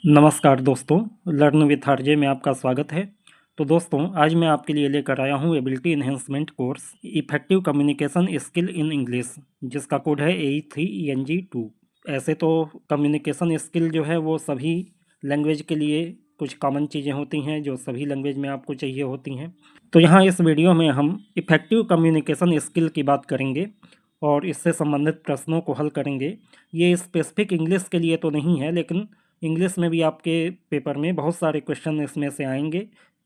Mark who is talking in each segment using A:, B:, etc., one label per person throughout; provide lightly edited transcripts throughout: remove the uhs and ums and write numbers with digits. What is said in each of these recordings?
A: नमस्कार दोस्तों, learn with RJ में आपका स्वागत है। तो दोस्तों, आज मैं आपके लिए लेकर आया हूँ ability enhancement course effective communication skill in English, जिसका कोड है AE3ENG2। ऐसे तो कम्युनिकेशन स्किल जो है वो सभी लैंग्वेज के लिए कुछ कॉमन चीज़ें होती हैं जो सभी लैंग्वेज में आपको चाहिए होती हैं। तो यहाँ इस वीडियो में हम इफेक्टिव कम्युनिकेशन स्किल की बात करेंगे और इससे संबंधित प्रश्नों को हल करेंगे। ये स्पेसिफिक इंग्लिश के लिए तो नहीं है, लेकिन इंग्लिश में भी आपके पेपर में बहुत सारे क्वेश्चन इसमें से आएंगे।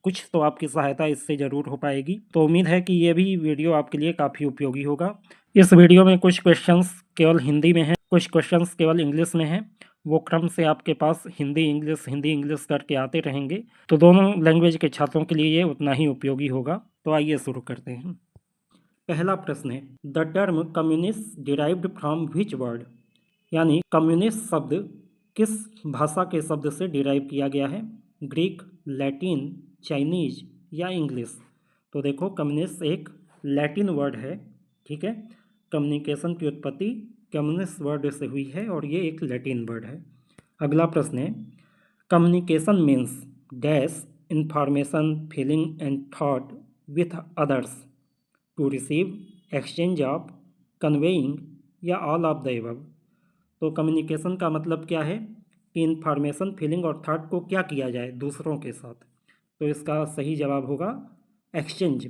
A: कुछ तो आपकी सहायता इससे ज़रूर हो पाएगी। तो उम्मीद है कि ये भी वीडियो आपके लिए काफ़ी उपयोगी होगा। इस वीडियो में कुछ क्वेश्चंस केवल हिंदी में हैं, कुछ क्वेश्चंस केवल इंग्लिश में हैं। वो क्रम से आपके पास हिंदी इंग्लिश करके आते रहेंगे, तो दोनों लैंग्वेज के छात्रों के लिए ये उतना ही उपयोगी होगा। तो आइए शुरू करते हैं। पहला प्रश्न है, the term communist derived from which word, यानी कम्युनिस्ट शब्द किस भाषा के शब्द से डिराइव किया गया है? ग्रीक, लैटिन, चाइनीज या इंग्लिश? तो देखो, कम्युनिस्ट एक लैटिन वर्ड है, ठीक है। कम्युनिकेशन की उत्पत्ति कम्युनिस्ट वर्ड से हुई है और ये एक लैटिन वर्ड है। अगला प्रश्न है, communication means dash information, feeling and thought with others to receive, exchange of, conveying या ऑल ऑफ द एबव। तो कम्युनिकेशन का मतलब क्या है कि इन्फॉर्मेशन, फीलिंग और थॉट को क्या किया जाए दूसरों के साथ। तो इसका सही जवाब होगा एक्सचेंज,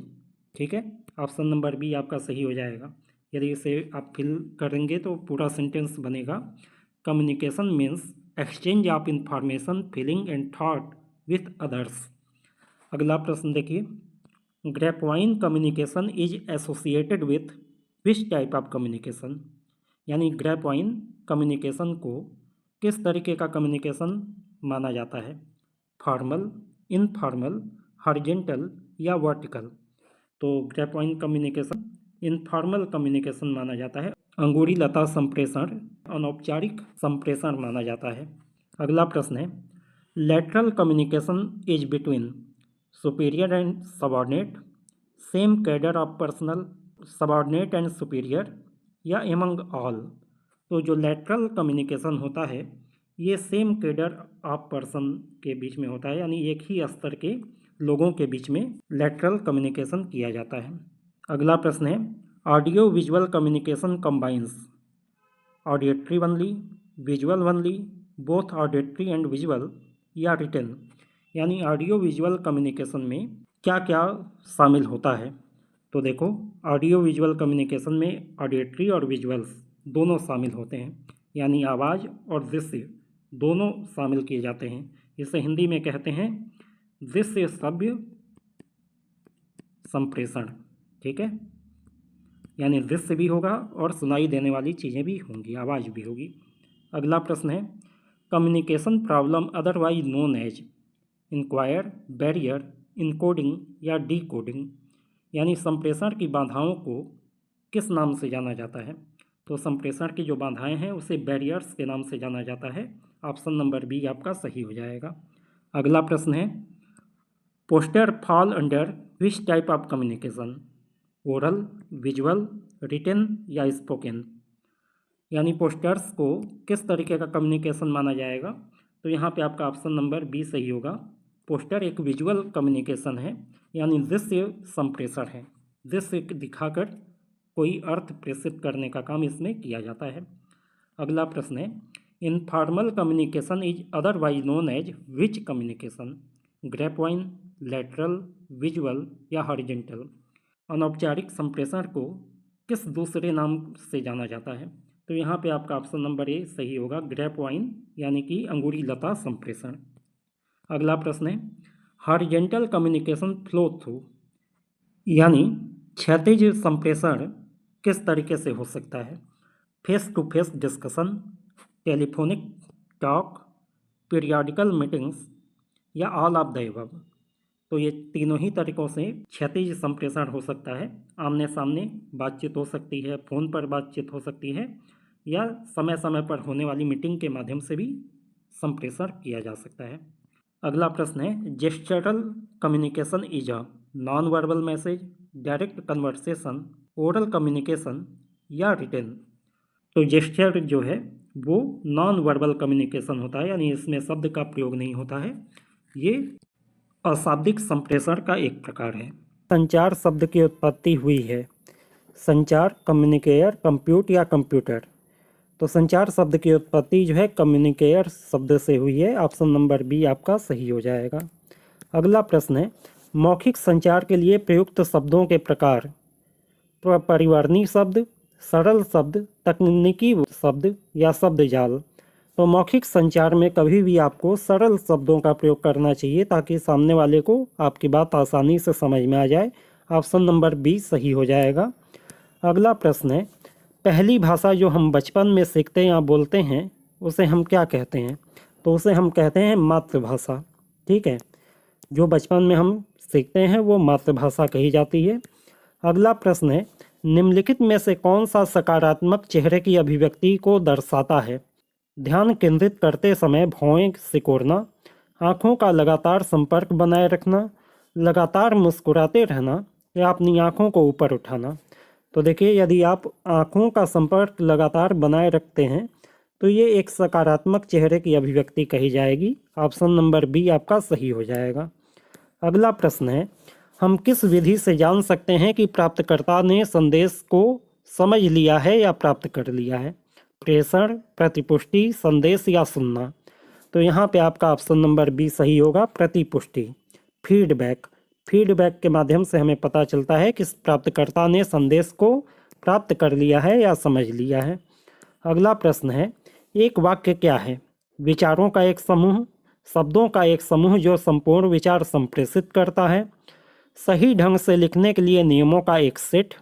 A: ठीक है। ऑप्शन नंबर बी आपका सही हो जाएगा। यदि इसे आप फिल करेंगे तो पूरा सेंटेंस बनेगा, communication means exchange of information, feeling and thought with others. अगला प्रश्न देखिए, grapevine communication is associated with which type of communication, यानी ग्रेपवाइन कम्युनिकेशन को किस तरीके का कम्युनिकेशन माना जाता है? फॉर्मल, इनफॉर्मल, हॉरिजॉन्टल या वर्टिकल? तो ग्रेपवाइन कम्युनिकेशन इनफॉर्मल कम्युनिकेशन माना जाता है। अंगूरी लता संप्रेषण अनौपचारिक संप्रेषण माना जाता है। अगला प्रश्न है, lateral communication is between superior and subordinate, same cadre of personal, subordinate and superior या एमंग ऑल? तो जो लेटरल कम्युनिकेशन होता है ये सेम कैडर ऑफ पर्सन के बीच में होता है, यानी एक ही स्तर के लोगों के बीच में लेटरल कम्युनिकेशन किया जाता है। अगला प्रश्न है, audio visual communication combines auditory only, visual only, both auditory and visual या रिटन? यानी ऑडियो विजुअल कम्युनिकेशन में क्या क्या शामिल होता है? तो देखो, ऑडियो विजुअल कम्युनिकेशन में ऑडियट्री और विजुअल्स दोनों शामिल होते हैं, यानी आवाज़ और दृश्य दोनों शामिल किए जाते हैं। इसे हिंदी में कहते हैं दृश्य श्रव्य संप्रेषण, ठीक है। यानी दृश्य भी होगा और सुनाई देने वाली चीज़ें भी होंगी, आवाज़ भी होगी। अगला प्रश्न है, communication problem otherwise known as inquire, barrier, encoding या डीकोडिंग? यानी संप्रेषण की बाधाओं को किस नाम से जाना जाता है? तो संप्रेषण की जो बाधाएं हैं उसे बैरियर्स के नाम से जाना जाता है। ऑप्शन नंबर बी आपका सही हो जाएगा। अगला प्रश्न है, poster fall under which type of communication, oral, visual, written या स्पोकन? यानी पोस्टर्स को किस तरीके का कम्युनिकेशन माना जाएगा? तो यहाँ पे आपका ऑप्शन नंबर बी सही होगा। पोस्टर एक विजुअल कम्युनिकेशन है, यानी दृश्य संप्रेषण है। दृश्य दिखाकर कोई अर्थ प्रेषित करने का काम इसमें किया जाता है। अगला प्रश्न है, informal communication is otherwise known as which communication, grapevine, lateral, visual या हॉरिजॉन्टल? अनौपचारिक संप्रेषण को किस दूसरे नाम से जाना जाता है? तो यहाँ पे आपका ऑप्शन नंबर ए सही होगा, ग्रेपवाइन यानी कि अंगूरी लता संप्रेषण। अगला प्रश्न है, हॉरिजॉन्टल कम्युनिकेशन फ्लो थ्रू, यानी क्षैतिज संप्रेषण किस तरीके से हो सकता है? Face to face discussion, telephonic talk, periodical meetings या ऑल ऑफ द एबव? तो ये तीनों ही तरीक़ों से क्षैतिज संप्रेषण हो सकता है। आमने सामने बातचीत हो सकती है, फ़ोन पर बातचीत हो सकती है, या समय समय पर होने वाली मीटिंग के माध्यम से भी संप्रेषण किया जा सकता है। अगला प्रश्न है, gestural communication is a non verbal message, direct conversation, oral communication या रिटन? तो जेस्चर जो है वो नॉन वर्बल कम्युनिकेशन होता है, यानी इसमें शब्द का प्रयोग नहीं होता है। ये अशाब्दिक संप्रेषण का एक प्रकार है। संचार शब्द की उत्पत्ति हुई है। संचार, कम्युनिकेयर, कंप्यूट या कंप्यूटर। तो संचार शब्द की उत्पत्ति जो है कम्युनिकेयर शब्द से हुई है। ऑप्शन नंबर बी आपका सही हो जाएगा। अगला प्रश्न है, मौखिक संचार के लिए प्रयुक्त शब्दों के प्रकार। परिवर्णी शब्द, सरल शब्द, तकनीकी शब्द या शब्द जाल। तो मौखिक संचार में कभी भी आपको सरल शब्दों का प्रयोग करना चाहिए ताकि सामने वाले को आपकी बात आसानी से समझ में आ जाए। ऑप्शन नंबर बी सही हो जाएगा। अगला प्रश्न है, पहली भाषा जो हम बचपन में सीखते या बोलते हैं उसे हम क्या कहते हैं? तो उसे हम कहते हैं मातृभाषा। ठीक है, जो बचपन में हम सीखते हैं वो मातृभाषा कही जाती है। अगला प्रश्न है, निम्नलिखित में से कौन सा सकारात्मक चेहरे की अभिव्यक्ति को दर्शाता है? ध्यान केंद्रित करते समय भौहें सिकोड़ना, आँखों का लगातार संपर्क बनाए रखना, लगातार मुस्कुराते रहना या अपनी आँखों को ऊपर उठाना। तो देखिए, यदि आप आँखों का संपर्क लगातार बनाए रखते हैं तो ये एक सकारात्मक चेहरे की अभिव्यक्ति कही जाएगी। ऑप्शन नंबर बी आपका सही हो जाएगा। अगला प्रश्न है, हम किस विधि से जान सकते हैं कि प्राप्तकर्ता ने संदेश को समझ लिया है या प्राप्त कर लिया है? प्रेषण, प्रतिपुष्टि, संदेश या सुनना। तो यहाँ पे आपका ऑप्शन नंबर बी सही होगा, प्रतिपुष्टि। फीडबैक, फीडबैक के माध्यम से हमें पता चलता है कि प्राप्तकर्ता ने संदेश को प्राप्त कर लिया है या समझ लिया है। अगला प्रश्न है, एक वाक्य क्या है? विचारों का एक समूह, शब्दों का एक समूह जो संपूर्ण विचार संप्रेषित करता है, सही ढंग से लिखने के लिए नियमों का एक सेट,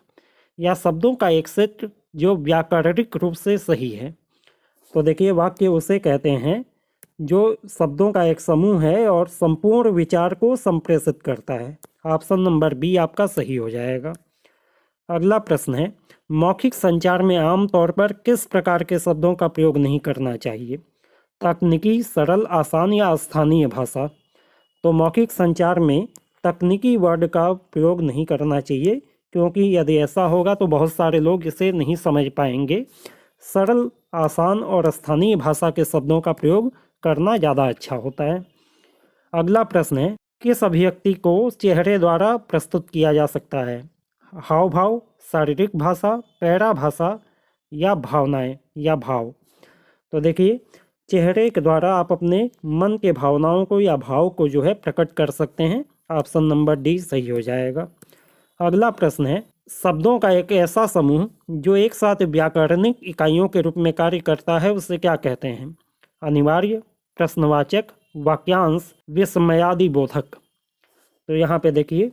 A: या शब्दों का एक सेट जो व्याकरणिक रूप से सही है। तो देखिए, वाक्य उसे कहते हैं जो शब्दों का एक समूह है और संपूर्ण विचार को संप्रेषित करता है। ऑप्शन नंबर बी आपका सही हो जाएगा। अगला प्रश्न है, मौखिक संचार में आमतौर पर किस प्रकार के शब्दों का प्रयोग नहीं करना चाहिए? तकनीकी, सरल, आसान या स्थानीय भाषा। तो मौखिक संचार में तकनीकी वर्ड का प्रयोग नहीं करना चाहिए, क्योंकि यदि ऐसा होगा तो बहुत सारे लोग इसे नहीं समझ पाएंगे। सरल, आसान और स्थानीय भाषा के शब्दों का प्रयोग करना ज़्यादा अच्छा होता है। अगला प्रश्न है, किस अभिव्यक्ति को चेहरे द्वारा प्रस्तुत किया जा सकता है? हाव भाव, शारीरिक भाषा, पैरा भाषा या भावनाएं या भाव। तो देखिए, चेहरे के द्वारा आप अपने मन के भावनाओं को या भाव को जो है प्रकट कर सकते हैं। ऑप्शन नंबर डी सही हो जाएगा। अगला प्रश्न है, शब्दों का एक ऐसा समूह जो एक साथ व्याकरणिक इकाइयों के रूप में कार्य करता है उसे क्या कहते हैं? अनिवार्य, प्रश्नवाचक, वाक्यांश, विस्मयादि बोधक। तो यहाँ पे देखिए,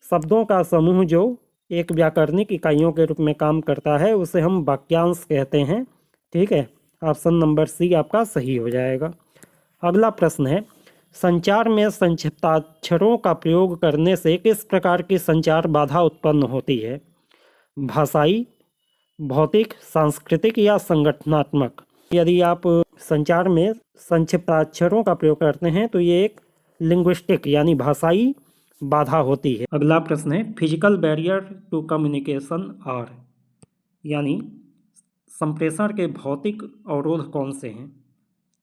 A: शब्दों का समूह जो एक व्याकरणिक इकाइयों के रूप में काम करता है उसे हम वाक्यांश कहते हैं। ठीक है, ऑप्शन नंबर सी आपका सही हो जाएगा। अगला प्रश्न है, संचार में संक्षिप्ताक्षरों का प्रयोग करने से किस प्रकार की संचार बाधा उत्पन्न होती है? भाषाई, भौतिक, सांस्कृतिक या संगठनात्मक। यदि आप संचार में संक्षिप्ताक्षरों का प्रयोग करते हैं तो ये एक लिंग्विस्टिक यानी भाषाई बाधा होती है। अगला प्रश्न है, physical barrier to communication are, यानी संप्रेषण के भौतिक अवरोध कौन से हैं?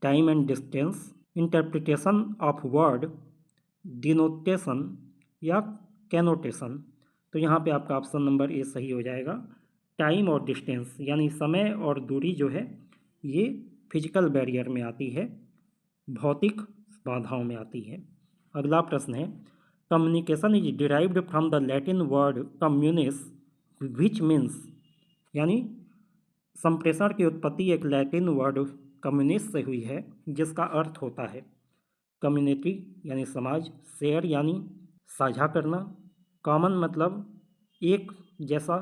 A: Time and distance, interpretation of word, denotation या कैनोटेशन। तो यहाँ पे आपका ऑप्शन नंबर ए सही हो जाएगा। टाइम और डिस्टेंस यानी समय और दूरी जो है ये फिजिकल बैरियर में आती है, भौतिक बाधाओं में आती है। अगला प्रश्न है, communication is derived from the Latin word communis which means, यानी संप्रेषण की उत्पत्ति एक लैटिन वर्ड कम्युनिस्ट से हुई है जिसका अर्थ होता है कम्युनिटी यानी समाज, शेयर यानी साझा करना, कॉमन मतलब एक जैसा,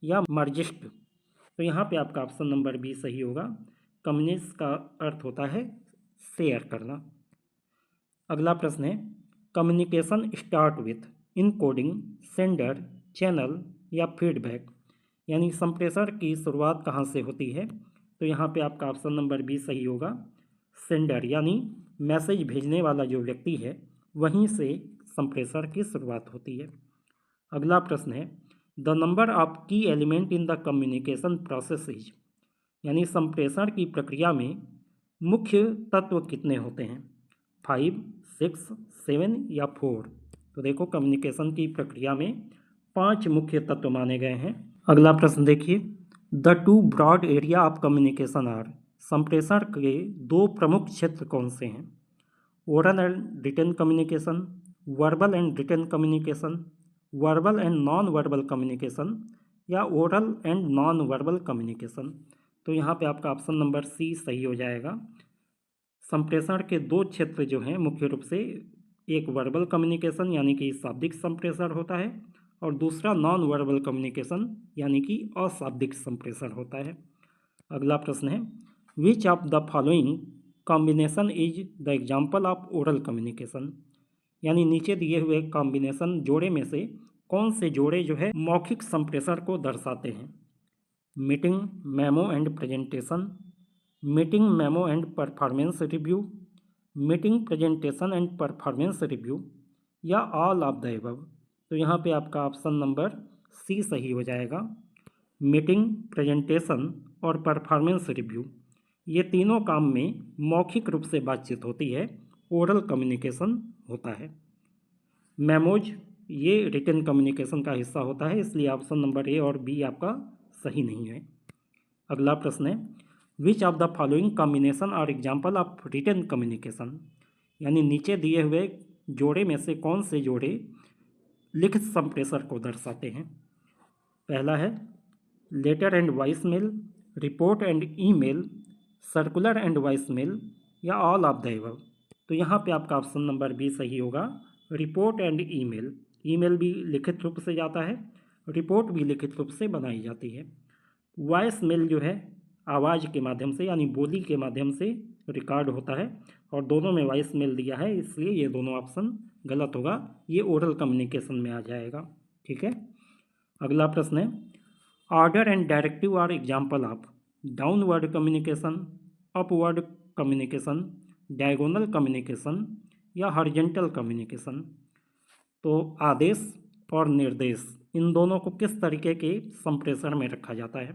A: या मर्जिस्ट। तो यहाँ पे आपका ऑप्शन नंबर बी सही होगा। कम्युनिस्ट का अर्थ होता है शेयर करना। अगला प्रश्न है, communication start with encoding, sender, channel या फीडबैक, यानी संप्रेषण की शुरुआत कहाँ से होती है? तो यहाँ पे आपका ऑप्शन नंबर बी सही होगा। सेंडर यानी मैसेज भेजने वाला जो व्यक्ति है वहीं से संप्रेषण की शुरुआत होती है। अगला प्रश्न है, द नंबर ऑफ की element in the communication process is, यानी संप्रेषण की प्रक्रिया में मुख्य तत्व कितने होते हैं, 5, 6, 7 या 4। तो देखो कम्युनिकेशन की प्रक्रिया में 5 मुख्य तत्व माने गए हैं। अगला प्रश्न देखिए, the two broad area of communication are, संप्रेषण के 2 प्रमुख क्षेत्र कौन से हैं, oral and written communication, verbal and written communication, verbal and non verbal communication या oral and non verbal communication. तो यहाँ पे आपका ऑप्शन नंबर सी सही हो जाएगा। संप्रेषण के 2 क्षेत्र जो हैं मुख्य रूप से, एक वर्बल कम्युनिकेशन यानी कि शाब्दिक संप्रेषण होता है और दूसरा नॉन वर्बल कम्युनिकेशन यानी कि अशाब्दिक संप्रेषण होता है। अगला प्रश्न है, which of the following combination is the example of oral communication, यानी नीचे दिए हुए कॉम्बिनेशन जोड़े में से कौन से जोड़े जो है मौखिक संप्रेषण को दर्शाते हैं, meeting, memo and presentation, meeting, memo and performance review, meeting, presentation and performance review या ऑल ऑफ द एबव। तो यहाँ पे आपका ऑप्शन नंबर सी सही हो जाएगा। मीटिंग, प्रेजेंटेशन और परफॉर्मेंस रिव्यू ये तीनों काम में मौखिक रूप से बातचीत होती है, ओरल कम्युनिकेशन होता है। मेमोज ये रिटन कम्युनिकेशन का हिस्सा होता है, इसलिए ऑप्शन नंबर ए और बी आपका सही नहीं है। अगला प्रश्न है, which of the following combination और एग्जाम्पल ऑफ रिटन कम्युनिकेशन, यानी नीचे दिए हुए जोड़े में से कौन से जोड़े लिखित संप्रेषण को दर्शाते हैं। पहला है letter and voice mail, report and email, circular and voice mail या ऑल ऑफ द एबव। तो यहाँ पे आपका ऑप्शन नंबर बी सही होगा, रिपोर्ट एंड ईमेल। ईमेल भी लिखित रूप से जाता है, रिपोर्ट भी लिखित रूप से बनाई जाती है। वॉइस मेल जो है आवाज़ के माध्यम से यानी बोली के माध्यम से रिकॉर्ड होता है और दोनों में वॉइस मेल दिया है, इसलिए ये दोनों ऑप्शन गलत होगा, ये ओरल कम्युनिकेशन में आ जाएगा। ठीक है। अगला प्रश्न है, order and directive are example of downward communication, upward communication, diagonal communication या हॉरिजॉन्टल कम्युनिकेशन। तो आदेश और निर्देश इन दोनों को किस तरीके के संप्रेषण में रखा जाता है,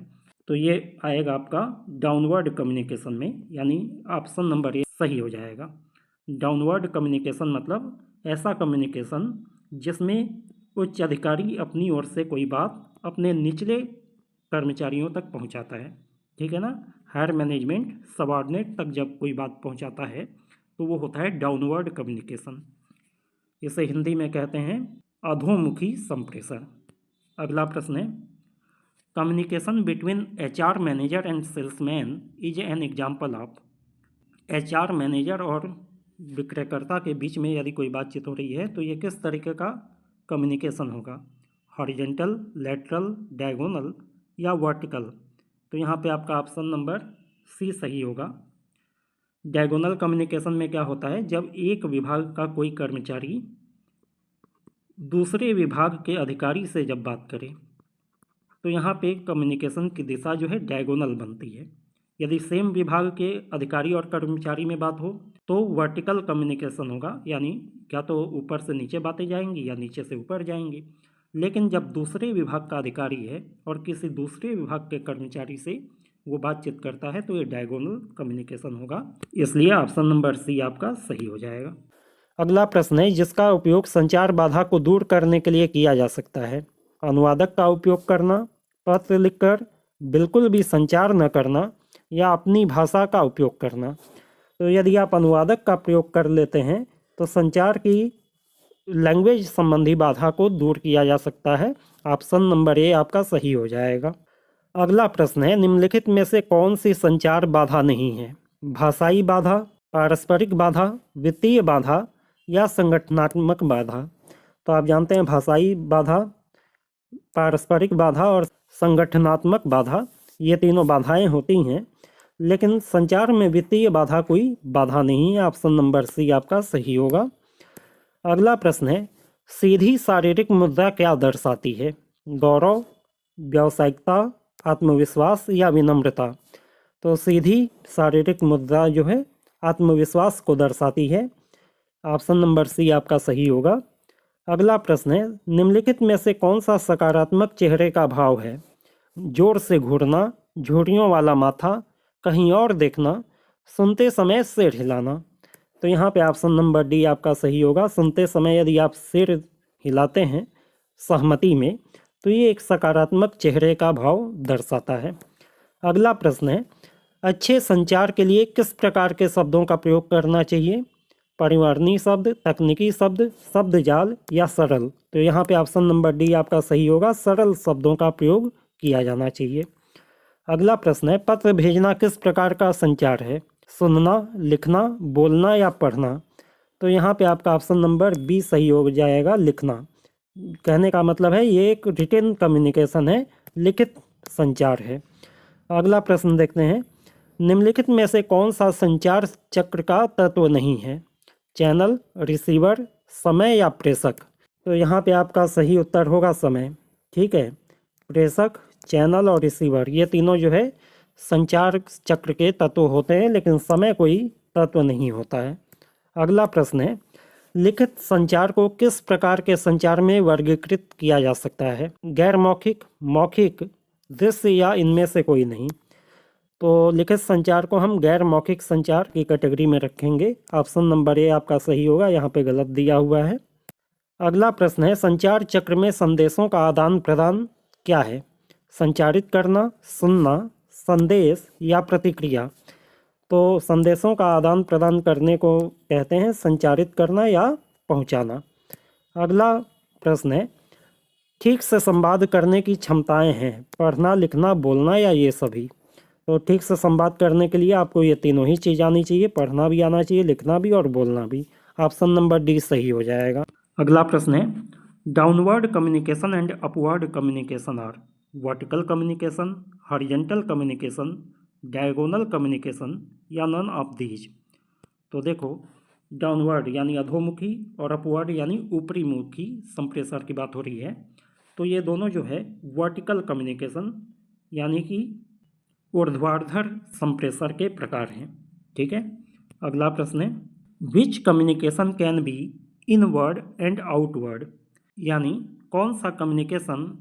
A: तो ये आएगा आपका डाउनवर्ड कम्युनिकेशन में, यानी ऑप्शन नंबर ए सही हो जाएगा। डाउनवर्ड कम्युनिकेशन मतलब ऐसा कम्युनिकेशन जिसमें उच्च अधिकारी अपनी ओर से कोई बात अपने निचले कर्मचारियों तक पहुंचाता है। ठीक है ना, हायर मैनेजमेंट सबऑर्डिनेट तक जब कोई बात पहुंचाता है तो वो होता है डाउनवर्ड कम्युनिकेशन। इसे हिंदी में कहते हैं अधोमुखी संप्रेषण। अगला प्रश्न है, communication between HR manager and salesman is an example of. HR manager और विक्रयकर्ता के बीच में यदि कोई बातचीत हो रही है तो ये किस तरीके का कम्युनिकेशन होगा, हॉरिजॉन्टल, लैटरल, डायगोनल या वर्टिकल। तो यहाँ पे आपका ऑप्शन नंबर सी सही होगा। डायगोनल कम्युनिकेशन में क्या होता है, जब एक विभाग का कोई कर्मचारी दूसरे विभाग के अधिकारी से जब बात करे तो यहाँ पे कम्युनिकेशन की दिशा जो है डायगोनल बनती है। यदि सेम विभाग के अधिकारी और कर्मचारी में बात हो तो वर्टिकल कम्युनिकेशन होगा, यानी क्या तो ऊपर से नीचे बातें जाएंगी या नीचे से ऊपर जाएंगी। लेकिन जब दूसरे विभाग का अधिकारी है और किसी दूसरे विभाग के कर्मचारी से वो बातचीत करता है तो ये डायगोनल कम्युनिकेशन होगा, इसलिए ऑप्शन नंबर सी आपका सही हो जाएगा। अगला प्रश्न है, जिसका उपयोग संचार बाधा को दूर करने के लिए किया जा सकता है, अनुवादक का उपयोग करना, पत्र लिखकर, बिल्कुल भी संचार न करना या अपनी भाषा का उपयोग करना। तो यदि आप अनुवादक का प्रयोग कर लेते हैं तो संचार की लैंग्वेज संबंधी बाधा को दूर किया जा सकता है। ऑप्शन नंबर ए आपका सही हो जाएगा। अगला प्रश्न है, निम्नलिखित में से कौन सी संचार बाधा नहीं है, भाषाई बाधा, पारस्परिक बाधा, वित्तीय बाधा या संगठनात्मक बाधा। तो आप जानते हैं भाषाई बाधा, पारस्परिक बाधा और संगठनात्मक बाधा ये तीनों बाधाएं होती हैं, लेकिन संचार में वित्तीय बाधा कोई बाधा नहीं है। ऑप्शन नंबर सी आपका सही होगा। अगला प्रश्न है, सीधी शारीरिक मुद्रा क्या दर्शाती है, गौरव, व्यावसायिकता, आत्मविश्वास या विनम्रता। तो सीधी शारीरिक मुद्रा जो है आत्मविश्वास को दर्शाती है। ऑप्शन नंबर सी आपका सही होगा। अगला प्रश्न है, निम्नलिखित में से कौन सा सकारात्मक चेहरे का भाव है, जोर से घूरना, झुर्रियों वाला माथा, कहीं और देखना, सुनते समय सिर हिलाना। तो यहाँ पे ऑप्शन नंबर डी आपका सही होगा। सुनते समय यदि आप सिर हिलाते हैं सहमति में, तो ये एक सकारात्मक चेहरे का भाव दर्शाता है। अगला प्रश्न है, अच्छे संचार के लिए किस प्रकार के शब्दों का प्रयोग करना चाहिए? परिवर्णी शब्द, तकनीकी शब्द, शब्द जाल या सरल? तो यहाँ पे ऑप्शन नंबर डी आपका सही होगा। सरल शब्दों का प्रयोग किया जाना चाहिए। अगला प्रश्न है, पत्र भेजना किस प्रकार का संचार है? सुनना, लिखना, बोलना या पढ़ना? तो यहाँ पे आपका ऑप्शन नंबर बी सही हो जाएगा, लिखना। कहने का मतलब है ये एक रिटन कम्युनिकेशन है, लिखित संचार है। अगला प्रश्न देखते हैं, निम्नलिखित में से कौन सा संचार चक्र का तत्व नहीं है? चैनल, रिसीवर, समय या प्रेषक? तो यहाँ पे आपका सही उत्तर होगा समय। ठीक है, प्रेषक, चैनल और रिसीवर ये तीनों जो है संचार चक्र के तत्व होते हैं, लेकिन समय कोई तत्व नहीं होता है। अगला प्रश्न है, लिखित संचार को किस प्रकार के संचार में वर्गीकृत किया जा सकता है? गैर मौखिक, मौखिक, दृश्य या इनमें से कोई नहीं? तो लिखित संचार को हम गैर मौखिक संचार की कैटेगरी में रखेंगे। ऑप्शन नंबर ए आपका सही होगा, यहाँ पे गलत दिया हुआ है। अगला प्रश्न है, संचार चक्र में संदेशों का आदान प्रदान क्या है? संचारित करना, सुनना, संदेश या प्रतिक्रिया? तो संदेशों का आदान प्रदान करने को कहते हैं संचारित करना या पहुंचाना। अगला प्रश्न है, ठीक से संवाद करने की क्षमताएं हैं, पढ़ना, लिखना, बोलना या ये सभी? तो ठीक से संवाद करने के लिए आपको ये तीनों ही चीज़ आनी चाहिए, पढ़ना भी आना चाहिए, लिखना भी और बोलना भी। ऑप्शन नंबर डी सही हो जाएगा। अगला प्रश्न है, downward communication and upward communication are vertical communication, horizontal communication, diagonal communication या नन ऑफ दीज? तो देखो, डाउनवर्ड यानी अधोमुखी और अपवर्ड यानी ऊपरी मुखी संप्रेषण की बात हो रही है। तो ये दोनों जो है वर्टिकल कम्युनिकेशन यानी कि ऊर्ध्वाधर संप्रेषण के प्रकार हैं। ठीक है, अगला प्रश्न है, which communication can be inward and outward? यानी कौन सा कम्युनिकेशन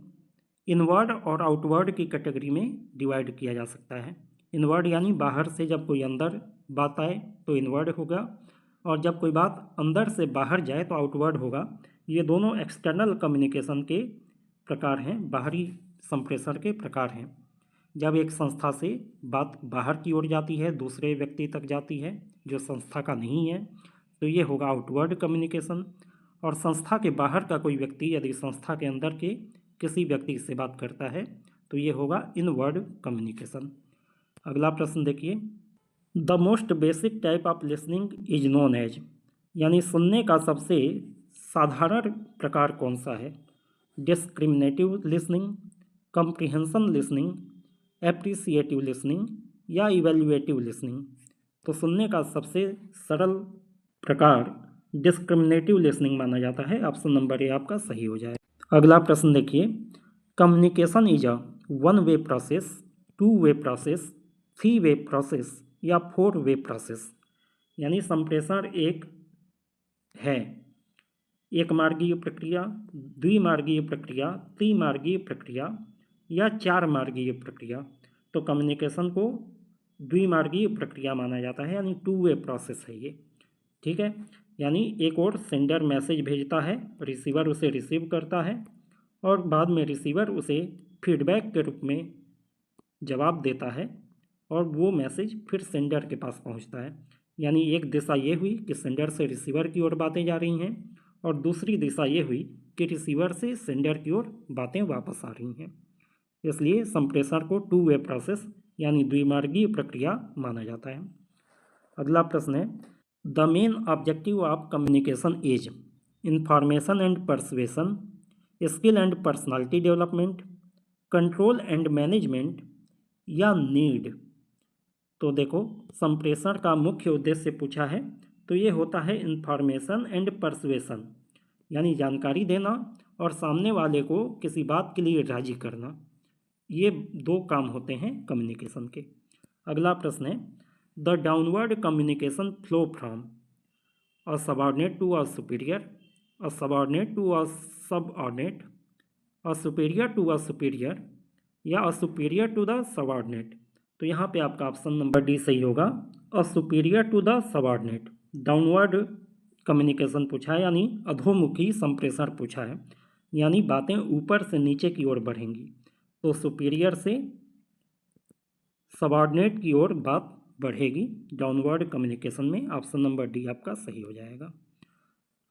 A: इनवर्ड और आउटवर्ड की कैटेगरी में डिवाइड किया जा सकता है? इनवर्ड यानी बाहर से जब कोई अंदर बात आए तो इनवर्ड होगा, और जब कोई बात अंदर से बाहर जाए तो आउटवर्ड होगा। ये दोनों एक्सटर्नल कम्युनिकेशन के प्रकार हैं, बाहरी संप्रेषण के प्रकार हैं। जब एक संस्था से बात बाहर की ओर जाती है, दूसरे व्यक्ति तक जाती है जो संस्था का नहीं है, तो ये होगा आउटवर्ड कम्युनिकेशन। और संस्था के बाहर का कोई व्यक्ति यदि संस्था के अंदर के किसी व्यक्ति से बात करता है तो ये होगा इनवर्ड कम्युनिकेशन। अगला प्रश्न देखिए, the most basic type of listening is known as? यानी सुनने का सबसे साधारण प्रकार कौन सा है? Discriminative listening, comprehension listening, appreciative listening या इवेल्युएटिव लिसनिंग? तो सुनने का सबसे सरल प्रकार डिस्क्रिमिनेटिव लिसनिंग माना जाता है। ऑप्शन नंबर ए आपका सही हो जाए। अगला प्रश्न देखिए, communication is a one way process, two way process, three way process या फोर वे प्रोसेस? यानी संप्रेषण एक है एक मार्गीय प्रक्रिया, द्विमार्गीय प्रक्रिया, त्रिमार्गीय प्रक्रिया या चार मार्गीय प्रक्रिया? तो कम्युनिकेशन को द्विमार्गीय प्रक्रिया माना जाता है, यानी टू वे प्रोसेस है ये। ठीक है, यानी एक और सेंडर मैसेज भेजता है, रिसीवर उसे रिसीव करता है और बाद में रिसीवर उसे फीडबैक के रूप में जवाब देता है और वो मैसेज फिर सेंडर के पास पहुंचता है। यानी एक दिशा ये हुई कि सेंडर से रिसीवर की ओर बातें जा रही हैं और दूसरी दिशा ये हुई कि रिसीवर से सेंडर की ओर बातें वापस आ रही हैं। इसलिए संप्रेषण को टू वे प्रोसेस यानी द्विमार्गीय प्रक्रिया माना जाता है। अगला प्रश्न है, the main objective of communication is information and persuasion, skill and personality development, control and management या नीड? तो देखो, संप्रेषण का मुख्य उद्देश्य पूछा है तो ये होता है इंफॉर्मेशन एंड परसुएशन, यानी जानकारी देना और सामने वाले को किसी बात के लिए राजी करना। ये दो काम होते हैं कम्युनिकेशन के। अगला प्रश्न है, the downward communication flow from a subordinate to a superior, a subordinate to a subordinate, a superior to a superior, या a superior to the subordinate. तो यहाँ पे आपका ऑप्शन नंबर डी सही होगा, a superior to the subordinate. Downward communication पूछा है, यानी अधोमुखी संप्रेषण पूछा है, यानी बातें ऊपर से नीचे की ओर बढ़ेंगी। तो सुपीरियर से सबऑर्डिनेट की ओर बात बढ़ेगी डाउनवर्ड कम्युनिकेशन में। ऑप्शन नंबर डी आपका सही हो जाएगा।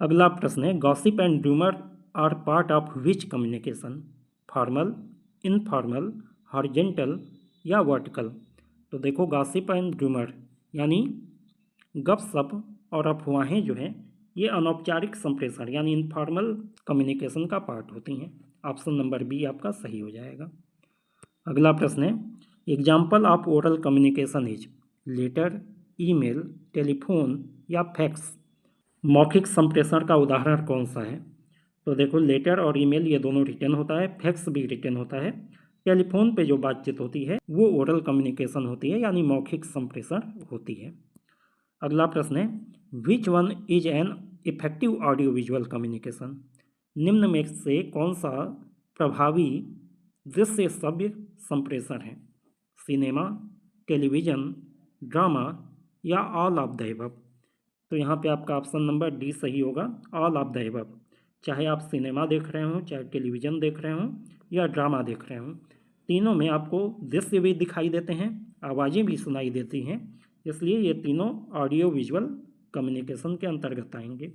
A: अगला प्रश्न है, gossip and rumour are part of which communication, formal, informal, horizontal या वर्टिकल। तो देखो, गॉसिप एंड रूमर यानी गपशप और अफवाहें जो हैं ये अनौपचारिक संप्रेषण यानी इनफॉर्मल कम्युनिकेशन का पार्ट होती हैं। ऑप्शन नंबर बी आपका सही हो जाएगा। अगला प्रश्न है, example of oral communication is letter, email, telephone या फैक्स। मौखिक संप्रेषण का उदाहरण कौन सा है। तो देखो, लेटर और ईमेल ये दोनों रिटन होता है, फैक्स भी रिटन होता है। टेलीफोन पे जो बातचीत होती है वो ओरल कम्युनिकेशन होती है, यानी मौखिक संप्रेषण होती है। अगला प्रश्न है, which one is an effective audio visual communication. निम्न में से कौन सा प्रभावी दृश्य श्रव्य संप्रेषण है। सिनेमा, टेलीविज़न, ड्रामा या ऑल ऑफ द अबव। तो यहाँ पे आपका ऑप्शन नंबर डी सही होगा, ऑल ऑफ द अबव। चाहे आप सिनेमा देख रहे हों, चाहे टेलीविज़न देख रहे हों या ड्रामा देख रहे हों, तीनों में आपको दृश्य भी दिखाई देते हैं, आवाज़ें भी सुनाई देती हैं, इसलिए ये तीनों ऑडियो विजुअल कम्युनिकेशन के अंतर्गत आएंगे।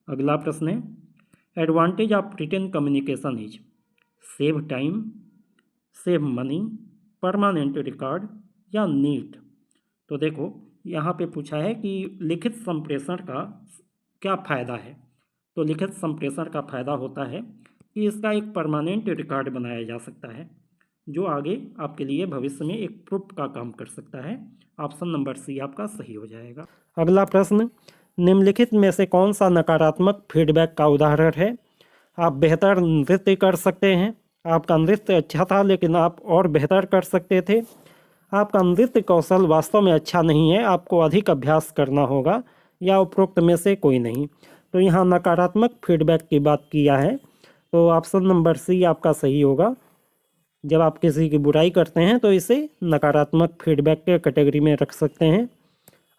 A: अगला प्रश्न है, advantage of written communication is save time, save money, permanent record या नीट। तो देखो, यहाँ पे पूछा है कि लिखित संप्रेषण का क्या फ़ायदा है। तो लिखित संप्रेषण का फ़ायदा होता है कि इसका एक परमानेंट रिकॉर्ड बनाया जा सकता है, जो आगे आपके लिए भविष्य में एक प्रूफ का काम कर सकता है। ऑप्शन नंबर सी आपका सही हो जाएगा। अगला प्रश्न, निम्नलिखित में से कौन सा नकारात्मक फीडबैक का उदाहरण है। आप बेहतर नृत्य कर सकते हैं, आपका नृत्य अच्छा था लेकिन आप और बेहतर कर सकते थे, आपका नृत्य कौशल वास्तव में अच्छा नहीं है, आपको अधिक अभ्यास करना होगा, या उपरोक्त में से कोई नहीं। तो यहाँ नकारात्मक फीडबैक की बात किया है, तो ऑप्शन नंबर सी आपका सही होगा। जब आप किसी की बुराई करते हैं तो इसे नकारात्मक फीडबैक के कैटेगरी में रख सकते हैं।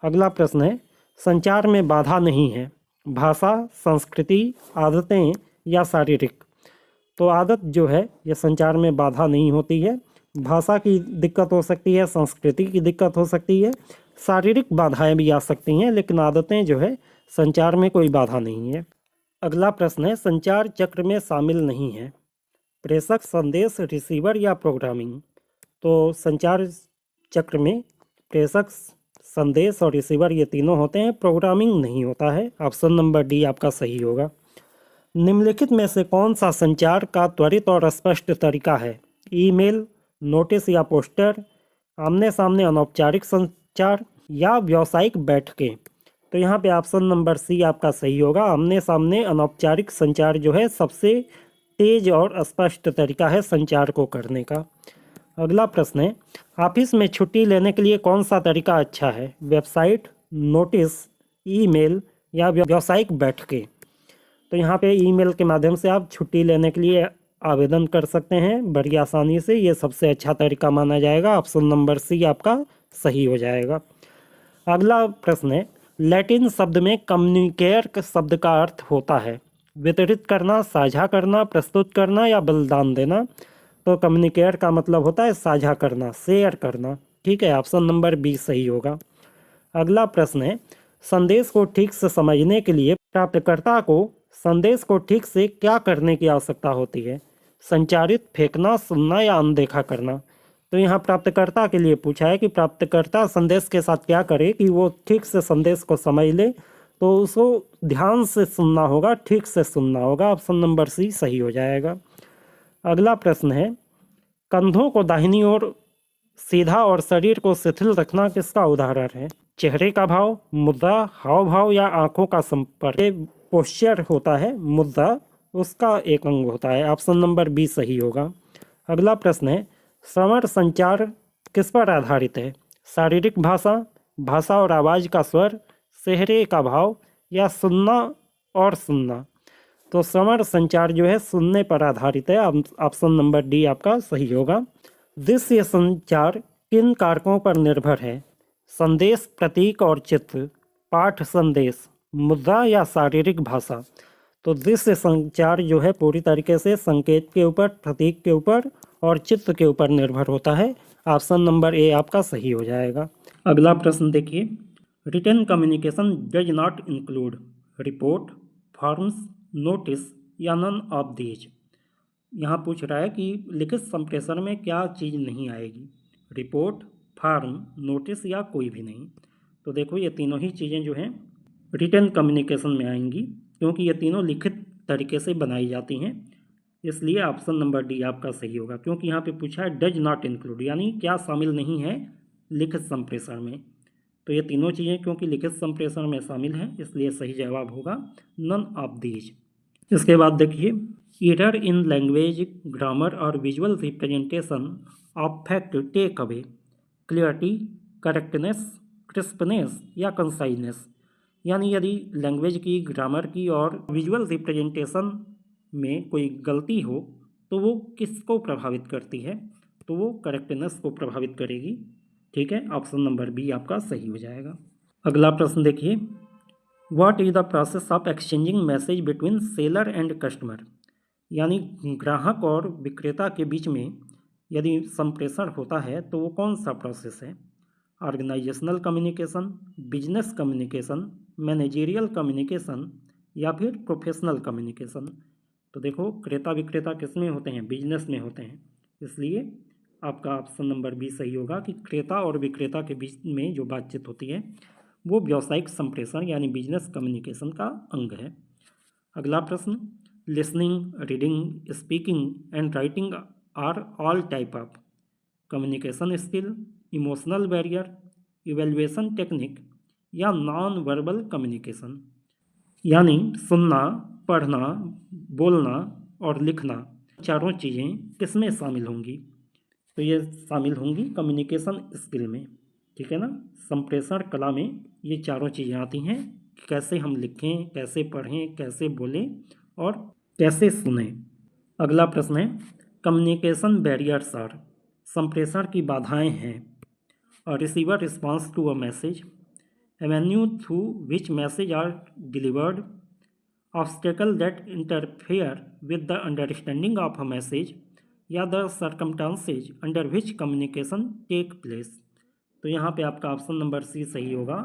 A: अगला प्रश्न है, संचार में बाधा नहीं है, भाषा, संस्कृति, आदतें या शारीरिक। तो आदत जो है ये संचार में बाधा नहीं होती है, भाषा की दिक्कत हो सकती है, संस्कृति की दिक्कत हो सकती है, शारीरिक बाधाएं भी आ सकती हैं, लेकिन आदतें जो है संचार में कोई बाधा नहीं है। अगला प्रश्न है, संचार चक्र में शामिल नहीं है, प्रेषक, संदेश, रिसीवर या प्रोग्रामिंग। तो संचार चक्र में प्रेषक, संदेश और रिसीवर ये तीनों होते हैं, प्रोग्रामिंग नहीं होता है। ऑप्शन नंबर डी आपका सही होगा। निम्नलिखित में से कौन सा संचार का त्वरित और स्पष्ट तरीका है। ईमेल, नोटिस या पोस्टर, आमने सामने अनौपचारिक संचार या व्यावसायिक बैठकें। तो यहाँ पे ऑप्शन नंबर सी आपका सही होगा, आमने सामने अनौपचारिक संचार जो है सबसे तेज और स्पष्ट तरीका है संचार को करने का। अगला प्रश्न है, ऑफिस में छुट्टी लेने के लिए कौन सा तरीका अच्छा है। वेबसाइट, नोटिस, ईमेल या व्यावसायिक बैठकें। तो यहाँ पे ईमेल के माध्यम से आप छुट्टी लेने के लिए आवेदन कर सकते हैं बड़ी आसानी से, ये सबसे अच्छा तरीका माना जाएगा। ऑप्शन नंबर सी आपका सही हो जाएगा। अगला प्रश्न है, लैटिन शब्द में कम्युनिकेयर शब्द का अर्थ होता है वितरित करना, साझा करना, प्रस्तुत करना या बलिदान देना। तो कम्युनिकेयर का मतलब होता है साझा करना, शेयर करना। ठीक है, ऑप्शन नंबर बी सही होगा। अगला प्रश्न है, संदेश को ठीक से समझने के लिए प्राप्तकर्ता को संदेश को ठीक से क्या करने की आवश्यकता होती है। संचारित, फेंकना, सुनना या अनदेखा करना। तो यहाँ प्राप्तकर्ता के लिए पूछा है कि प्राप्तकर्ता संदेश के साथ क्या करे कि वो ठीक से संदेश को समझ ले। तो उसको ध्यान से सुनना होगा, ठीक से सुनना होगा। ऑप्शन नंबर सी सही हो जाएगा। अगला प्रश्न है, कंधों को दाहिनी ओर सीधा और शरीर को शिथिल रखना किसका उदाहरण है। चेहरे का भाव, मुद्रा, हाव भाव या आंखों का संपर्क। पोस्चर होता है, मुद्रा उसका एक अंग होता है। ऑप्शन नंबर बी सही होगा। अगला प्रश्न है, श्रवण संचार किस पर आधारित है। शारीरिक भाषा, भाषा और आवाज़ का स्वर, चेहरे का भाव या सुनना और सुनना। तो श्रवण संचार जो है सुनने पर आधारित है। ऑप्शन नंबर डी आपका सही होगा। दृश्य संचार किन कारकों पर निर्भर है? संदेश, प्रतीक और चित्र, पाठ संदेश, मुद्रा या शारीरिक भाषा। तो दृश्य संचार जो है पूरी तरीके से संकेत के ऊपर, प्रतीक के ऊपर और चित्र के ऊपर निर्भर होता है। ऑप्शन नंबर ए आपका सही हो जाएगा। अगला प्रश्न देखिए, written communication does not include report, forms, notice या नन ऑफ दीज। यहाँ पूछ रहा है कि लिखित संप्रेषण में क्या चीज़ नहीं आएगी, रिपोर्ट, फॉर्म, नोटिस या कोई भी नहीं। तो देखो ये तीनों ही चीज़ें जो हैं रिटन कम्युनिकेशन में आएंगी, क्योंकि ये तीनों लिखित तरीके से बनाई जाती हैं। इसलिए ऑप्शन नंबर डी आपका सही होगा, क्योंकि यहाँ पे पूछा है डज नॉट इंक्लूड, यानी क्या शामिल नहीं है लिखित संप्रेषण में। तो ये तीनों चीज़ें क्योंकि लिखित संप्रेषण में शामिल हैं, इसलिए सही जवाब होगा नन ऑफ दीज। इसके बाद देखिए, एरर इन लैंग्वेज, ग्रामर और visual representation of fact take away clarity, correctness, crispness या कंसाइजनेस। यानी यदि लैंग्वेज की, ग्रामर की और विजुअल रिप्रेजेंटेशन में कोई गलती हो तो वो किसको प्रभावित करती है? तो वो करेक्टनेस को प्रभावित करेगी। ठीक है, ऑप्शन नंबर बी आपका सही हो जाएगा। अगला प्रश्न देखिए, what is the process of exchanging message between seller and customer. यानी ग्राहक और विक्रेता के बीच में यदि संप्रेषण होता है तो वो कौन सा प्रोसेस है? Organisational communication, business communication, managerial communication या फिर प्रोफेशनल कम्युनिकेशन। तो देखो क्रेता विक्रेता किस में होते हैं? बिजनेस में होते हैं। इसलिए आपका ऑप्शन नंबर बी सही होगा कि क्रेता और विक्रेता के बीच में जो बातचीत होती है वो व्यावसायिक संप्रेषण यानी बिजनेस कम्युनिकेशन का अंग है। अगला प्रश्न, listening, reading, speaking and writing are all type of communication skill, emotional barrier, evaluation technique या नॉन वर्बल कम्युनिकेशन। यानी सुनना, पढ़ना, बोलना और लिखना, चारों चीज़ें किस में शामिल होंगी? तो ये शामिल होंगी कम्युनिकेशन स्किल में। ठीक है ना, संप्रेषण कला में ये चारों चीज़ें आती हैं, कैसे हम लिखें, कैसे पढ़ें, कैसे बोलें और कैसे सुनें। अगला प्रश्न है, कम्युनिकेशन बैरियर्स आर, संप्रेषण की बाधाएं हैं। और receiver response to a message, avenue through which message are delivered, obstacle that interfere with the understanding of a message या the circumstances under which communication take place. तो यहाँ पे आपका ऑप्शन नंबर सी सही होगा,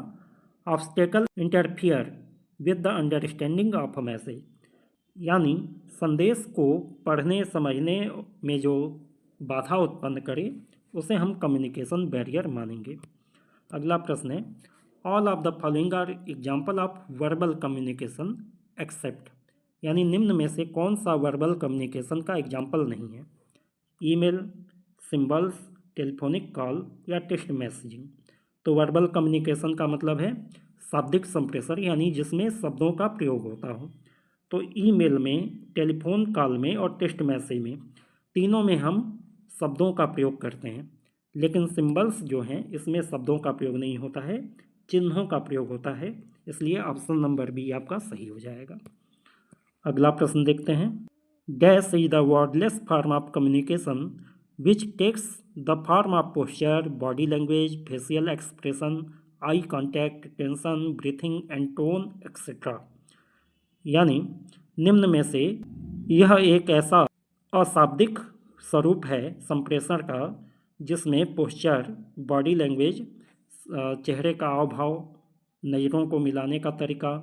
A: obstacle interfere with the understanding of a message. यानी संदेश को पढ़ने समझने में जो बाधा उत्पन्न करे उसे हम कम्युनिकेशन बैरियर मानेंगे। अगला प्रश्न है, all of the following are example of verbal communication except. यानी निम्न में से कौन सा वर्बल कम्युनिकेशन का एग्जाम्पल नहीं है? ईमेल, सिंबल्स, टेलीफोनिक कॉल या टेक्स्ट मैसेजिंग। तो वर्बल कम्युनिकेशन का मतलब है शाब्दिक संप्रेषण, यानी जिसमें शब्दों का प्रयोग होता हो। तो ईमेल में, टेलीफोन कॉल में और टेक्स्ट मैसेज में, तीनों में हम शब्दों का प्रयोग करते हैं। लेकिन सिंबल्स जो हैं इसमें शब्दों का प्रयोग नहीं होता है, चिन्हों का प्रयोग होता है। इसलिए ऑप्शन नंबर बी आपका सही हो जाएगा। अगला प्रश्न देखते हैं, dash is the wordless form of communication which takes the form of posture, body language, facial expression, eye contact, tension, breathing and tone etcetera. यानी निम्न में से यह एक ऐसा अशाब्दिक स्वरूप है संप्रेषण का जिसमें पोस्चर, बॉडी लैंग्वेज, चेहरे का हाव भाव, नज़रों को मिलाने का तरीका,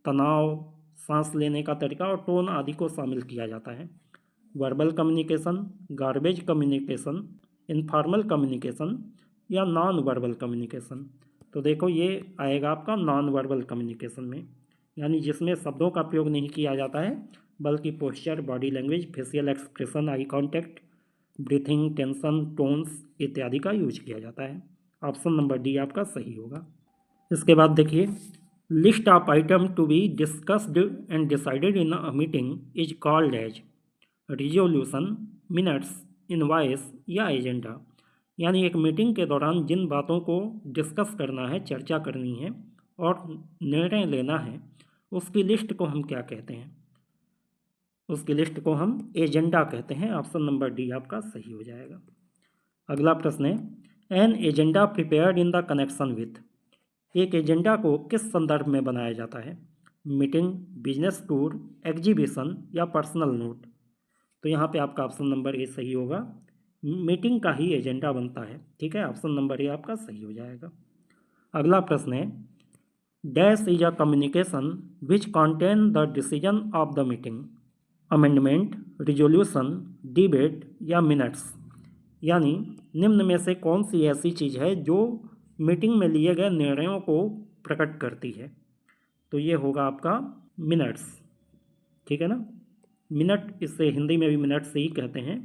A: तनाव, सांस लेने का तरीका और टोन आदि को शामिल किया जाता है। Verbal communication, garbage communication, informal communication या नॉन वर्बल कम्युनिकेशन। तो देखो ये आएगा आपका नॉन वर्बल कम्युनिकेशन में, यानी जिसमें शब्दों का प्रयोग नहीं किया जाता है बल्कि posture, body language, facial expression, eye contact, breathing, tension, tones इत्यादि का यूज किया जाता है। ऑप्शन नंबर डी आपका सही होगा। इसके बाद देखिए, list of item to be discussed and decided in a meeting is called as resolution, minutes, invoice या एजेंडा। यानी एक मीटिंग के दौरान जिन बातों को डिस्कस करना है, चर्चा करनी है और निर्णय लेना है, उसकी लिस्ट को हम क्या कहते हैं? उसकी लिस्ट को हम एजेंडा कहते हैं। ऑप्शन नंबर डी आपका सही हो जाएगा। अगला प्रश्न है an agenda prepared in the connection with. एक एजेंडा को किस संदर्भ में बनाया जाता है? मीटिंग, बिजनेस टूर, एग्जीबिशन या पर्सनल नोट। तो यहाँ पे आपका ऑप्शन नंबर ए सही होगा, मीटिंग का ही एजेंडा बनता है। ठीक है, ऑप्शन नंबर ए आपका सही हो जाएगा। अगला प्रश्न है dash is a communication which contain the decision of the meeting. Amendment, resolution, debate या मिनट्स। यानी निम्न में से कौन सी ऐसी चीज़ है जो मीटिंग में लिए गए निर्णयों को प्रकट करती है? तो ये होगा आपका मिनट्स। ठीक है ना, मिनट, इसे हिंदी में भी मिनट्स ही कहते हैं।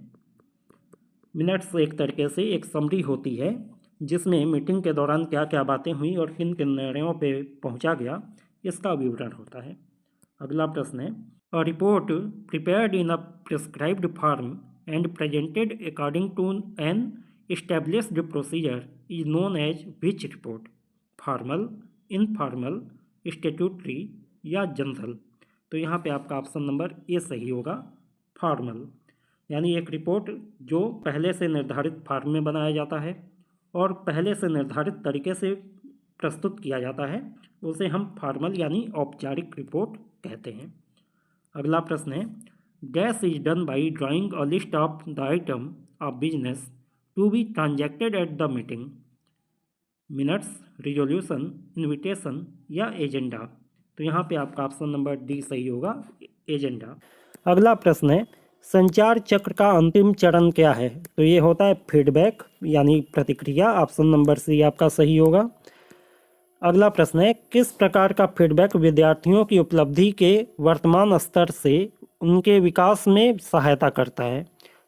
A: मिनट्स एक तरीके से एक समरी होती है जिसमें मीटिंग के दौरान क्या क्या बातें हुई और किन किन निर्णयों पे पहुंचा गया, इसका विवरण होता है। अगला प्रश्न है a report prepared in a prescribed form and presented according to an established procedure is known as which report. Formal, informal, statutory या जनरल। तो यहाँ पे आपका ऑप्शन नंबर ए सही होगा, फॉर्मल। यानी एक रिपोर्ट जो पहले से निर्धारित फॉर्म में बनाया जाता है और पहले से निर्धारित तरीके से प्रस्तुत किया जाता है, उसे हम फॉर्मल यानी औपचारिक रिपोर्ट कहते हैं। अगला प्रश्न है dash is done by drawing a list of the item of business to be transacted at the meeting. Minutes, resolution, invitation या एजेंडा। तो यहाँ पे आपका ऑप्शन नंबर डी सही होगा, एजेंडा। अगला प्रश्न है संचार चक्र का अंतिम चरण क्या है? तो ये होता है फीडबैक यानी प्रतिक्रिया। ऑप्शन नंबर सी आपका सही होगा। अगला प्रश्न है किस प्रकार का फीडबैक विद्यार्थियों की उपलब्धि के वर्तमान स्तर से उनके विकास में सहायता करता है?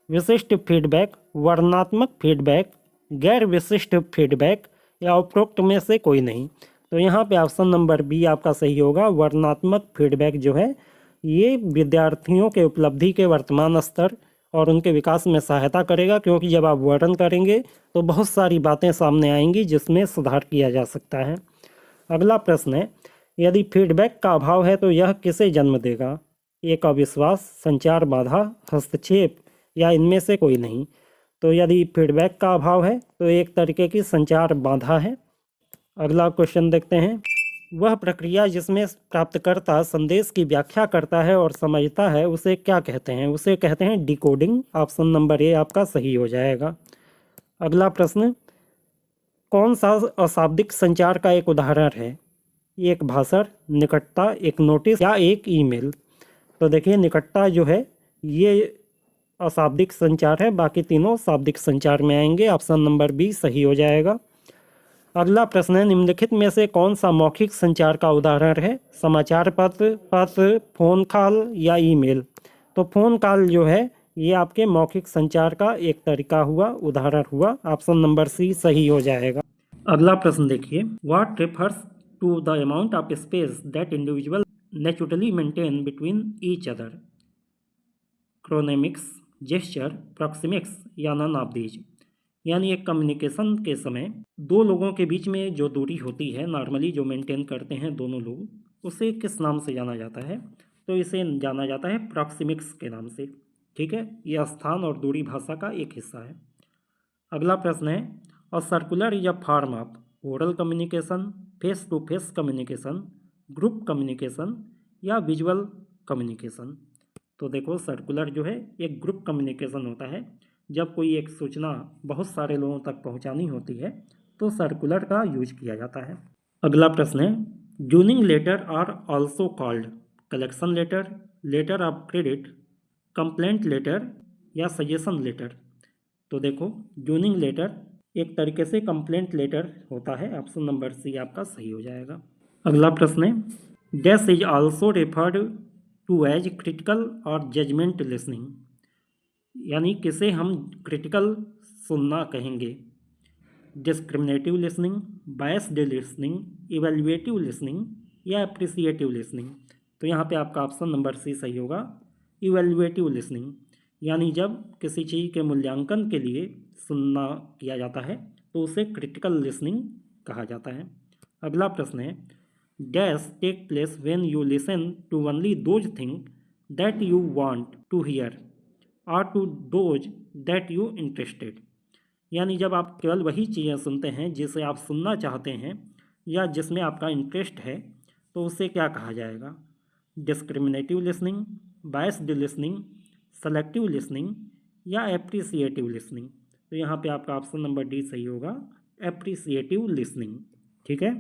A: विशिष्ट फीडबैक, वर्णनात्मक फीडबैक, गैर विशिष्ट फीडबैक या उपरोक्त में से कोई नहीं। तो यहाँ पे ऑप्शन नंबर बी आपका सही होगा, वर्णनात्मक फीडबैक जो है ये विद्यार्थियों के उपलब्धि के वर्तमान स्तर और उनके विकास में सहायता करेगा, क्योंकि जब आप वर्णन करेंगे तो बहुत सारी बातें सामने आएंगी जिसमें सुधार किया जा सकता है। अगला प्रश्न है यदि फीडबैक का अभाव है तो यह किसे जन्म देगा? एक अविश्वास, संचार बाधा, हस्तक्षेप या इनमें से कोई नहीं। तो यदि फीडबैक का अभाव है तो एक तरीके की संचार बाधा है। अगला क्वेश्चन देखते हैं वह प्रक्रिया जिसमें प्राप्तकर्ता संदेश की व्याख्या करता है और समझता है उसे क्या कहते हैं? उसे कहते हैं डिकोडिंग। ऑप्शन नंबर ए आपका सही हो जाएगा। अगला प्रश्न कौन सा अशाब्दिक संचार का एक उदाहरण है? एक भाषण, निकटता, एक नोटिस या एक ईमेल। तो देखिए निकटता जो है ये अशाब्दिक संचार है, बाकी तीनों शाब्दिक संचार में आएंगे। ऑप्शन नंबर बी सही हो जाएगा। अगला प्रश्न है निम्नलिखित में से कौन सा मौखिक संचार का उदाहरण है? समाचार पत्र, फोन कॉल या ईमेल। तो फोन कॉल जो है ये आपके मौखिक संचार का एक तरीका हुआ, उदाहरण हुआ। ऑप्शन नंबर सी सही हो जाएगा। अगला प्रश्न देखिए what refers to the amount of space that individual naturally maintain between each other. Chronemics, gesture, proxemics या नन ऑफ दीज। यानी एक कम्युनिकेशन के समय दो लोगों के बीच में जो दूरी होती है नॉर्मली जो मेंटेन करते हैं दोनों लोग, उसे किस नाम से जाना जाता है? तो इसे जाना जाता है प्रॉक्सिमिक्स के नाम से। ठीक है, यह स्थान और दूरी भाषा का एक हिस्सा है। अगला प्रश्न है a circular is a form of oral communication, face to face communication, group communication या विजुअल कम्युनिकेशन। तो देखो सर्कुलर जो है एक ग्रुप कम्युनिकेशन होता है। जब कोई एक सूचना बहुत सारे लोगों तक पहुंचानी होती है तो सर्कुलर का यूज किया जाता है। अगला प्रश्न है dunning letter are also called collection letter, letter of credit, complaint letter या सजेशन लेटर। तो देखो जूनिंग लेटर एक तरीके से कंप्लेंट लेटर होता है। ऑप्शन नंबर सी आपका सही हो जाएगा। अगला प्रश्न है dash is also referred to as critical और जजमेंट लिसनिंग। यानी किसे हम क्रिटिकल सुनना कहेंगे? Discriminative listening, biased listening, evaluative listening या अप्रिसिएटिव लिसनिंग। तो यहाँ पे आपका ऑप्शन नंबर सी सही होगा, इवेल्युएटिव लिसनिंग। यानी जब किसी चीज़ के मूल्यांकन के लिए सुनना किया जाता है तो उसे क्रिटिकल लिसनिंग कहा जाता है। अगला प्रश्न है dash take place when you listen to only those thing that you want to hear और to those that you interested. यानी जब आप केवल वही चीज़ें सुनते हैं जिसे आप सुनना चाहते हैं या जिसमें आपका इंटरेस्ट है, तो उसे क्या कहा जाएगा? Discriminative listening, biased listening, selective listening या एप्रिसिएटिव लिसनिंग। तो यहाँ पे आपका ऑप्शन नंबर डी सही होगा, एप्रिसिएटिव लिसनिंग। ठीक है।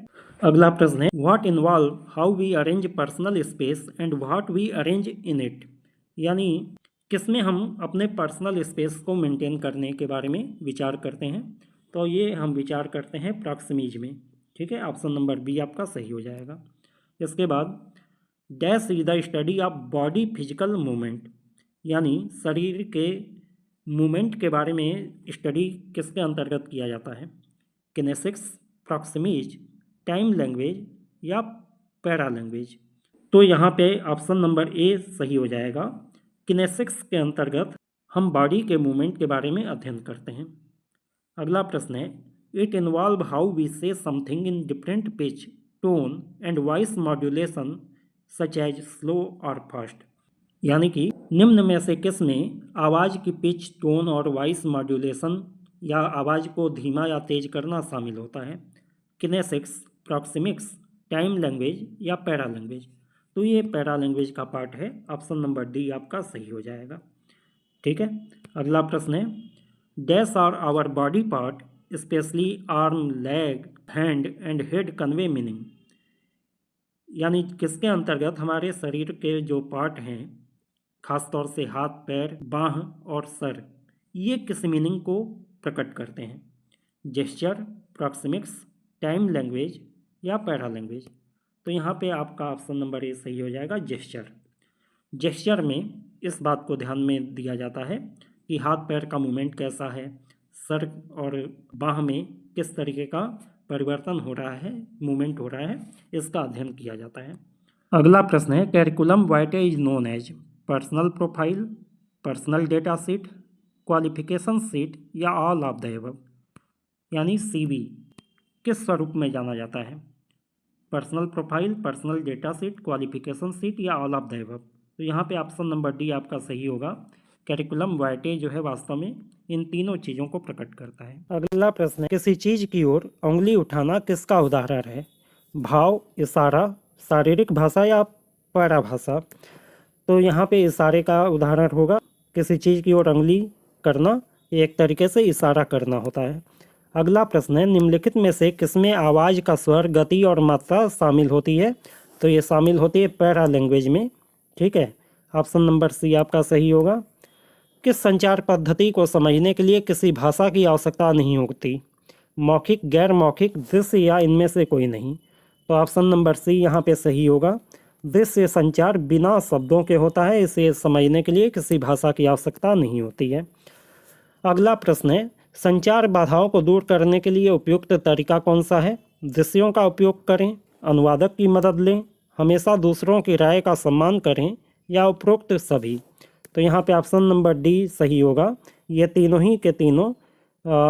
A: अगला प्रश्न है, what involve how we arrange personal space and what we arrange in it. यानी किसमें हम अपने पर्सनल स्पेस को मेंटेन करने के बारे में विचार करते हैं। तो ये हम विचार करते हैं प्रॉक्सिमीज में। ठीक है, ऑप्शन नंबर बी आपका सही हो जाएगा। इसके बाद dash is the study of body physical movement. यानी शरीर के मूवमेंट के बारे में स्टडी किसके अंतर्गत किया जाता है? किनेसिक्स, प्रॉक्सिमीज, टाइम लैंग्वेज या पैरा लैंग्वेज। तो यहाँ पे ऑप्शन नंबर ए सही हो जाएगा। किनेसिक्स के अंतर्गत हम बॉडी के मूवमेंट के बारे में अध्ययन करते हैं। अगला प्रश्न है, it involve how we say something in different pitch, tone and voice modulation such as slow और फास्ट। यानी कि निम्न में से किस में आवाज़ की पिच, टोन और वॉइस मॉड्यूलेशन या आवाज़ को धीमा या तेज करना शामिल होता है? किनेसिक्स, प्रॉक्सिमिक्स, टाइम लैंग्वेज या पैरा लैंग्वेज। तो ये पैरा लैंग्वेज का पार्ट है, ऑप्शन नंबर डी आपका सही हो जाएगा। ठीक है। अगला प्रश्न है, dash are our body part specially arm, leg, hand and head convey meaning. यानी किसके अंतर्गत हमारे शरीर के जो पार्ट हैं, खासतौर से हाथ, पैर, बाह और सर, ये किस मीनिंग को प्रकट करते हैं? जेस्चर, प्रॉक्सिमिक्स, टाइम लैंग्वेज या पैरा लैंग्वेज। तो यहाँ पे आपका ऑप्शन नंबर ए सही हो जाएगा, जेस्चर। जेस्चर में इस बात को ध्यान में दिया जाता है कि हाथ पैर का मूवमेंट कैसा है, सर और बाह में किस तरीके का परिवर्तन हो रहा है, मूवमेंट हो रहा है, इसका अध्ययन किया जाता है। अगला प्रश्न है, curriculum vitae is known as personal profile, personal data sheet, qualification sheet या ऑल ऑफ द एबव। यानी सीवी किस स्वरूप में जाना जाता है? Personal profile, personal data sheet, qualification sheet या ऑल ऑफ द एबव। तो यहाँ पे ऑप्शन नंबर डी आपका सही होगा। कैरिकुलम वाइटे जो है वास्तव में इन तीनों चीज़ों को प्रकट करता है। अगला प्रश्न है, किसी चीज़ की ओर उंगली उठाना किसका उदाहरण है? भाव, इशारा, शारीरिक भाषा या पराभाषा। तो यहाँ पे इशारे का उदाहरण होगा। किसी चीज़ की ओर उंगली करना एक तरीके से इशारा करना होता है। अगला प्रश्न है, निम्नलिखित में से किसमें आवाज़ का स्वर, गति और मात्रा शामिल होती है? तो ये शामिल होती है पैरा लैंग्वेज में। ठीक है, ऑप्शन नंबर सी आपका सही होगा। किस संचार पद्धति को समझने के लिए किसी भाषा की आवश्यकता नहीं होती? मौखिक, गैर मौखिक, दृश्य या इनमें से कोई नहीं। तो ऑप्शन नंबर सी यहाँ पे सही होगा। दृश्य संचार बिना शब्दों के होता है, इसे समझने के लिए किसी भाषा की आवश्यकता नहीं होती है। अगला प्रश्न है, संचार बाधाओं को दूर करने के लिए उपयुक्त तरीका कौन सा है? दृश्यों का उपयोग करें, अनुवादक की मदद लें, हमेशा दूसरों की राय का सम्मान करें या उपरोक्त सभी। तो यहाँ पे ऑप्शन नंबर डी सही होगा। ये तीनों ही के तीनों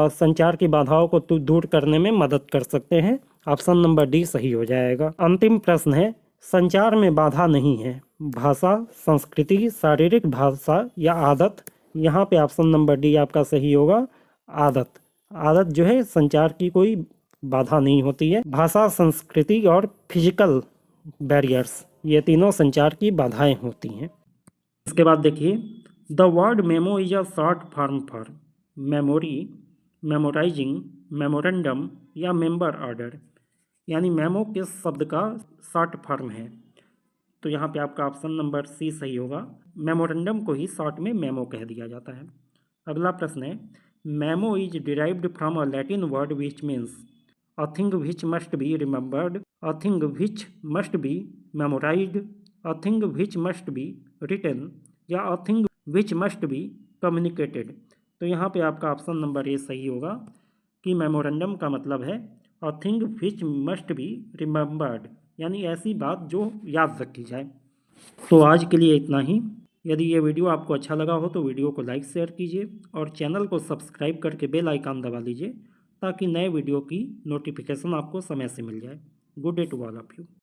A: संचार की बाधाओं को दूर करने में मदद कर सकते हैं। ऑप्शन नंबर डी सही हो जाएगा। अंतिम प्रश्न है, संचार में बाधा नहीं है, भाषा, संस्कृति, शारीरिक भाषा या आदत। यहाँ पे ऑप्शन नंबर डी आपका सही होगा, आदत। आदत जो है संचार की कोई बाधा नहीं होती है। भाषा, संस्कृति और फिजिकल बैरियर्स, ये तीनों संचार की बाधाएं होती हैं। इसके बाद देखिए, the word memo is a short form for memory, memorising, memorandum या मेंबर ऑर्डर। यानी मेमो किस शब्द का शॉर्ट फॉर्म है? तो यहाँ पे आपका ऑप्शन नंबर सी सही होगा। मेमोरेंडम को ही शॉर्ट में मेमो कह दिया जाता है। अगला प्रश्न है, memo is derived from a Latin word which means a thing which must be remembered, a thing which must be memorised, a thing which must be written या a thing which must be communicated. तो यहाँ पे आपका option number A सही होगा कि memorandum का मतलब है अ thing which must be remembered, यानी ऐसी बात जो याद रखी जाए। तो आज के लिए इतना ही। यदि ये वीडियो आपको अच्छा लगा हो तो वीडियो को लाइक शेयर कीजिए और चैनल को सब्सक्राइब करके बेल आइकन दबा लीजिए ताकि नए वीडियो की नोटिफिकेशन आपको समय से मिल जाए। Good day to all of you.